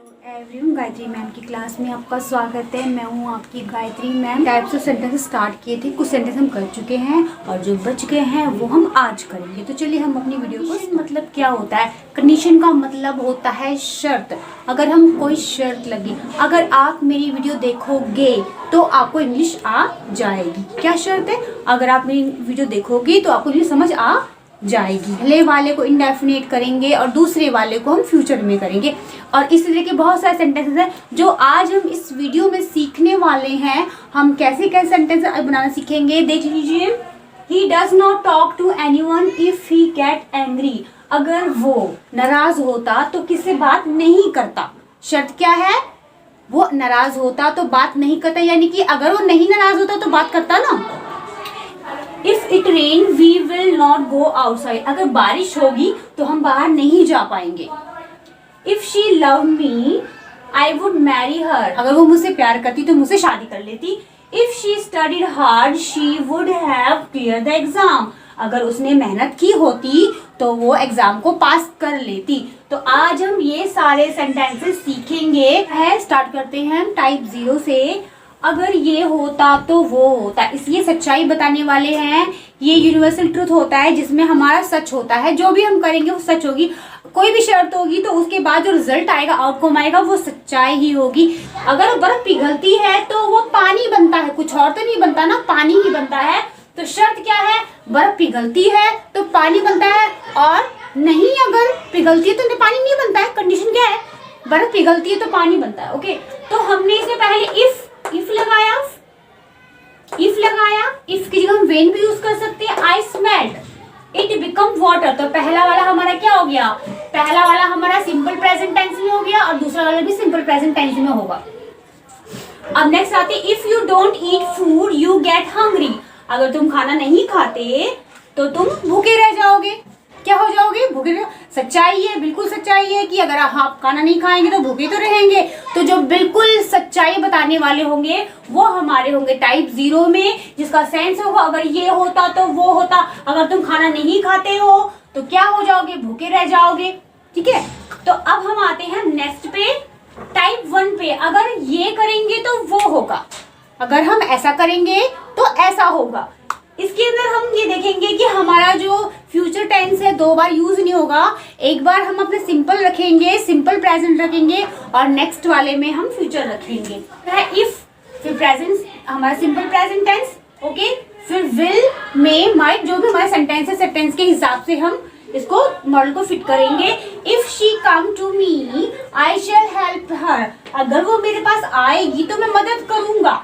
Everyone, Gayatri ma'am की class में आपका स्वागत है। मैं हूँ आपकी Gayatri ma'am. Types of sentence start किए थे, कुछ सेंटेंस हम कर चुके हैं और जो बच गए हैं वो हम आज करेंगे। तो चलिए हम अपनी वीडियो को मतलब क्या होता है। कंडीशन का मतलब होता है शर्त। अगर हम कोई शर्त लगी, अगर आप मेरी वीडियो देखोगे तो आपको इंग्लिश आ जाएगी। क्या शर्त है? अगर आप मेरी वीडियो देखोगे तो आपको इंग्लिश समझ आ जाएगी। पहले वाले को इंडेफिनिट करेंगे और दूसरे वाले को हम फ्यूचर में करेंगे। और इस तरह के बहुत सारे सेंटेंसेस हैं जो आज हम इस वीडियो में सीखने वाले हैं। हम कैसे कैसे सेंटेंस बनाना सीखेंगे, देख लीजिए। He does not talk to anyone if he get angry. अगर वो नाराज होता तो किससे बात नहीं करता। शर्त क्या है? वो नाराज होता तो बात नहीं करता, यानी कि अगर वो नहीं नाराज होता तो बात करता ना। If it rain, we will not go outside. अगर बारिश होगी तो हम बाहर नहीं जा पाएंगे। If she loved me, I would marry her. अगर वो मुझसे प्यार करती तो मुझसे शादी कर लेती। If she studied hard, she would have cleared the exam. अगर उसने मेहनत की होती तो वो एग्जाम को पास कर लेती। तो आज हम ये सारे सेंटेंसेस सीखेंगे। स्टार्ट करते हैं हम टाइप 0 से। अगर ये होता तो वो होता, इसलिए सच्चाई बताने वाले हैं। ये यूनिवर्सल ट्रुथ होता है जिसमें हमारा सच होता है। जो भी हम करेंगे वो सच होगी। कोई भी शर्त होगी तो उसके बाद जो रिजल्ट आएगा, आउटकम आएगा, वो सच्चाई ही होगी। अगर बर्फ पिघलती है तो वो पानी बनता है, कुछ और तो नहीं बनता ना, पानी ही बनता है। तो शर्त क्या है? बर्फ पिघलती है तो पानी बनता है, और नहीं अगर पिघलती है तो पानी नहीं बनता है। कंडीशन क्या है? बर्फ पिघलती है तो पानी बनता है। ओके, तो हमने इससे पहले इफ लगाया, इफ की जगह हम वेन भी यूज कर सकते हैं। Ice melt, it become water. तो पहला वाला हमारा क्या हो गया? पहला वाला हमारा सिंपल प्रेजेंट टेंस में हो गया और दूसरा वाला भी सिंपल प्रेजेंट टेंस में होगा। अब नेक्स्ट आते, if you don't eat food you get hungry. अगर तुम खाना नहीं खाते तो तुम भूखे रह जाओगे। क्या हो जाओगे? भूखे रह। सच्चाई है, बिल्कुल सच्चाई है कि अगर आप खाना नहीं खाएंगे तो भूखे तो रहेंगे। तो जो बिल्कुल सच्चाई बताने वाले होंगे वो हमारे होंगे टाइप 0 में, जिसका सेंस होगा अगर ये होता तो वो होता। अगर तुम खाना नहीं खाते हो तो क्या हो जाओगे? भूखे रह जाओगे। ठीक है, तो अब हम आते हैं नेक्स्ट पे, टाइप 1 पे। अगर ये करेंगे तो वो होगा, अगर हम ऐसा करेंगे तो ऐसा होगा। इसके अंदर हम ये देखेंगे कि हमारा जो फ्यूचर टेंस है 2 बार यूज नहीं होगा। एक बार हम अपने सिंपल रखेंगे, सिंपल प्रेजेंट रखेंगे, और नेक्स्ट वाले में हम फ्यूचर रखेंगे। इफ, फिर प्रेजेंट हमारा सिंपल प्रेजेंट टेंस। ओके, फिर विल, मे, माइट, जो भी हमारे सेंटेंस है, सेंटेंस के हिसाब से हम इसको मॉडल को फिट करेंगे। If she come to me I shall help her. अगर वो मेरे पास आएगी तो मैं मदद करूंगा।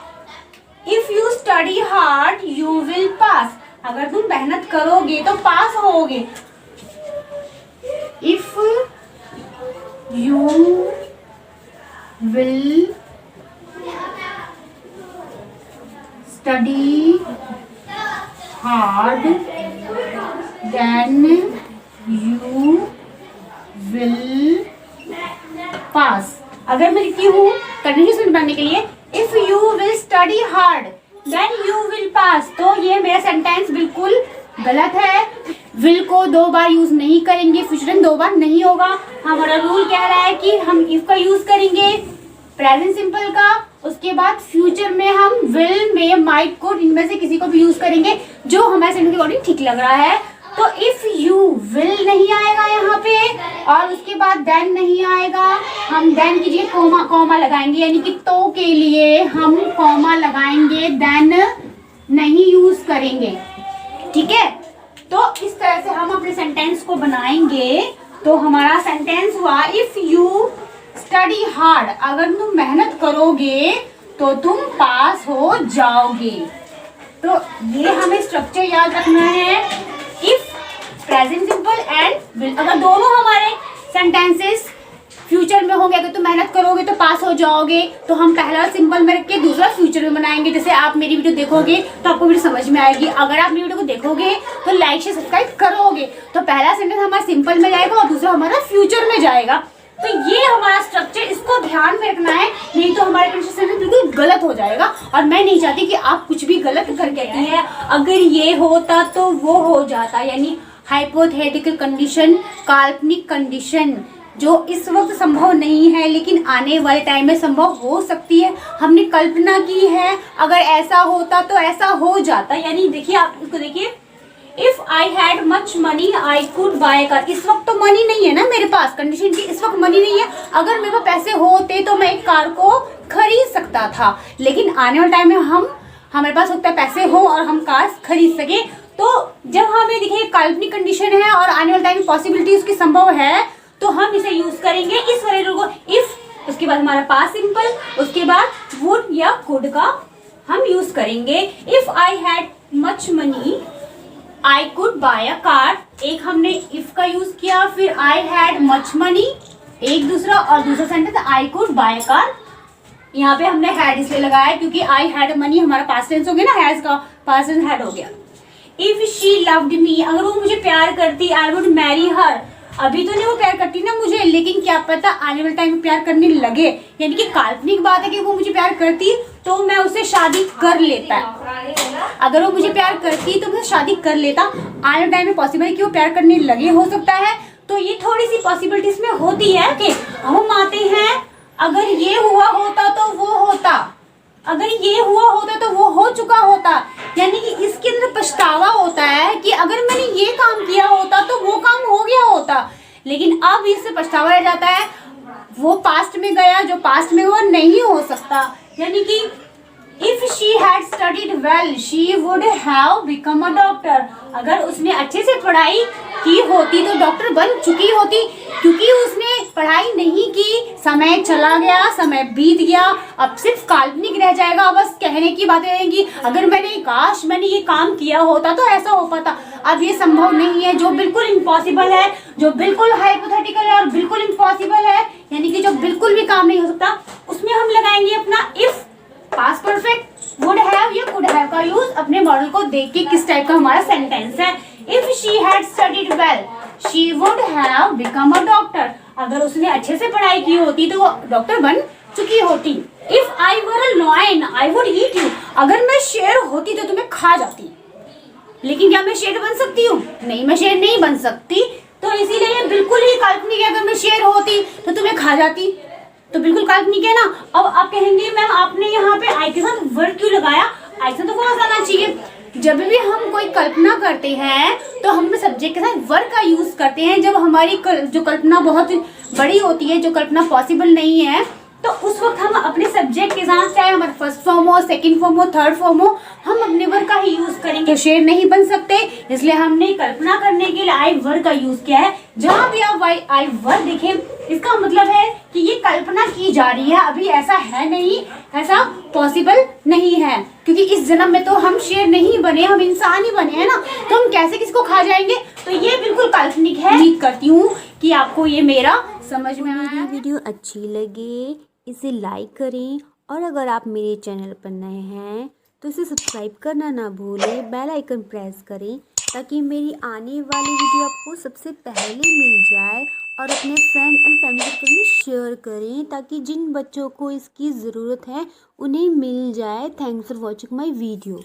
If you study hard, you will pass. अगर तुम मेहनत करोगे तो पास होगे। If you will study hard, then you will pass. अगर मैं लिखती हूँ कंडीशन बनाने के लिए, If you will study hard, then you will pass, तो ये मेरा सेंटेंस बिल्कुल गलत है। will को 2 बार यूज नहीं करेंगे, फ्यूचर में 2 बार नहीं होगा। हमारा रूल कह रहा है कि हम if का यूज करेंगे, प्रेजेंट सिंपल का, उसके बाद फ्यूचर में हम will, may, might को इनमें से किसी को भी यूज करेंगे जो हमारे सेंटेंस के अकॉर्डिंग ठीक लग रहा है। तो इफ यू विल नहीं आएगा यहाँ पे, और उसके बाद देन नहीं आएगा। हम देन की जगह कॉमा लगाएंगे, यानी कि तो के लिए हम कॉमा लगाएंगे, देन नहीं यूज करेंगे। ठीक है, तो इस तरह से हम अपने सेंटेंस को बनाएंगे। तो हमारा सेंटेंस हुआ, इफ यू स्टडी हार्ड, अगर तुम मेहनत करोगे तो तुम पास हो जाओगे। तो ये हमें स्ट्रक्चर याद रखना है। If, present simple and will. अगर दोनों हमारे सेंटेंसेस फ्यूचर में होंगे, अगर तुम मेहनत करोगे तो पास हो जाओगे, तो हम पहला सिंपल में रख के दूसरा फ्यूचर में बनाएंगे। जैसे आप मेरी वीडियो देखोगे तो आपको वीडियो समझ में आएगी। अगर आप मेरी वीडियो को देखोगे तो लाइक शेयर सब्सक्राइब करोगे, तो पहला सेंटेंस हमारा सिंपल में जाएगा और दूसरा हमारा फ्यूचर में जाएगा। तो ये हमारा स्ट्रक्चर, इसको ध्यान में रखना है, नहीं तो हमारे सेंटेंस बिल्कुल गलत हो जाएगा। और मैं नहीं चाहती कि आप कुछ भी गलत करके कहती है। अगर ये होता तो वो हो जाता, यानी हाइपोथेटिकल कंडीशन, काल्पनिक कंडीशन, जो इस वक्त संभव नहीं है लेकिन आने वाले टाइम में संभव हो सकती है। हमने कल्पना की है, अगर ऐसा होता तो ऐसा हो जाता। यानी देखिए, आप इसको देखिए, if I had much money I could by car. इस वक्त तो मनी नहीं है ना मेरे पास, कंडीशन की इस वक्त मनी नहीं है। अगर मेरे पास पैसे होते तो मैं एक कार को खरीद सकता था, लेकिन आने वाले टाइम में हमारे पास सकता है पैसे हो और हम कार खरीद सके। तो जब हमें देखिए काल्पनिक कंडीशन है और आने वाले टाइम में पॉसिबिलिटी उसकी संभव है, तो हम इसे यूज करेंगे इस वाले रूल को, इफ, उसके बाद हमारा पास्ट सिंपल, उसके बाद वुड या कुड का हम यूज करेंगे। If I had much money I could bye a car, एक हमने इफ का यूज किया, फिर आई हैड मच मनी एक दूसरा, और दूसरा sentence I could bye a car. यहाँ पे हमने हैड इसलिए लगाया क्योंकि आई हैड मनी हमारा पास्ट टेंस हो गया ना, हैज का पास्ट टेंस हैड हो गया। इफ शी लव्ड मी, अगर वो मुझे प्यार करती, आई वुड मैरी हर। अभी तो नहीं वो प्यार करती ना मुझे, लेकिन क्या पता आने वाले टाइम में प्यार करने लगे, यानी कि काल्पनिक बात है कि वो मुझे प्यार करती तो मैं उससे शादी कर लेता। अगर वो मुझे प्यार करती तो मैं शादी कर लेता। आने वाले टाइम में पॉसिबल है कि वो प्यार करने लगे, हो सकता है। तो ये थोड़ी सी पॉसिबिलिटी इसमें होती है कि हम आते हैं, अगर ये हुआ होता तो वो होता, अगर ये हुआ होता तो वो हो चुका होता। यानी कि इसके अंदर पछतावा होता है कि अगर मैंने ये काम किया होता तो वो काम हो गया होता, लेकिन अब इससे पछतावा रह जाता है, वो पास्ट में गया, जो पास्ट में हुआ नहीं हो सकता। यानी कि if she had studied well she would have become a doctor, अगर उसने अच्छे से पढ़ाई की होती तो डॉक्टर बन चुकी होती, क्योंकि उसने पढ़ाई नहीं की, समय चला गया, समय बीत गया, अब सिर्फ काल्पनिक रह जाएगा, बस कहने की बातें रहेंगी। अगर काश मैंने ये काम किया होता तो ऐसा हो पाता। अब ये संभव नहीं है, जो बिल्कुल इम्पॉसिबल है, जो बिल्कुल हाइपोथेटिकल है और बिल्कुल इम्पॉसिबल है, यानी कि जो बिल्कुल भी काम नहीं हो सकता, उसमें हम लगाएंगे अपना if. Past perfect would have या कुड हैव का यूज अपने मॉडल को देख के किस टाइप का हमारा सेंटेंस है। If she had studied well she would have become a doctor, अगर उसने अच्छे से पढ़ाई की होती तो वो डॉक्टर बन चुकी होती। If I were a lion I would eat you, अगर मैं शेर होती तो तुम्हें खा जाती, लेकिन क्या मैं शेर बन सकती हूँ? नहीं, मैं शेर नहीं बन सकती। तो इसीलिए ये बिल्कुल ही काल्पनिक है। अगर मैं शेर होती तो तुम्हें खा जाती, तो बिल्कुल काल्पनिक है ना। अब आप कहेंगे मैम आपने यहाँ पे आई के साथ वर्ड क्यों लगाया? आई से तो वहां आना चाहिए। जब भी हम कोई कल्पना करते हैं तो हम सब्जेक्ट के साथ वर्ड का यूज करते हैं। जब हमारी जो कल्पना बहुत बड़ी होती है, जो कल्पना पॉसिबल नहीं है, तो उस वक्त हम अपने सब्जेक्ट के साथ, चाहे हमारा फर्स्ट फॉर्म हो, सेकंड फॉर्म हो, थर्ड फॉर्म हो, हम अपने वर्ड का ही यूज करेंगे। तो शेर नहीं बन सकते, इसलिए हमने कल्पना करने के लिए आई वर्ड का यूज किया है। जहां भी आप आई वर्ड देखें, इसका मतलब है कि ये कल्पना की जा रही है, अभी ऐसा है नहीं, ऐसा पॉसिबल नहीं है, क्योंकि इस जन्म में तो हम शेर नहीं बने, हम इंसान ही बने हैं ना, तो हम कैसे किसको खा जाएंगे? तो ये बिल्कुल काल्पनिक है। उम्मीद करती हूँ कि आपको ये मेरा समझ में आया। वीडियो अच्छी लगे इसे लाइक करें, और अगर आप मेरे चैनल पर नए हैं तो इसे सब्सक्राइब करना ना भूलें, बेल आइकन प्रेस करें ताकि मेरी आने वाली वीडियो आपको सबसे पहले मिल जाए, और अपने फ्रेंड एंड फैमिली सर्कल में शेयर करें ताकि जिन बच्चों को इसकी ज़रूरत है उन्हें मिल जाए। Thanks for watching my video.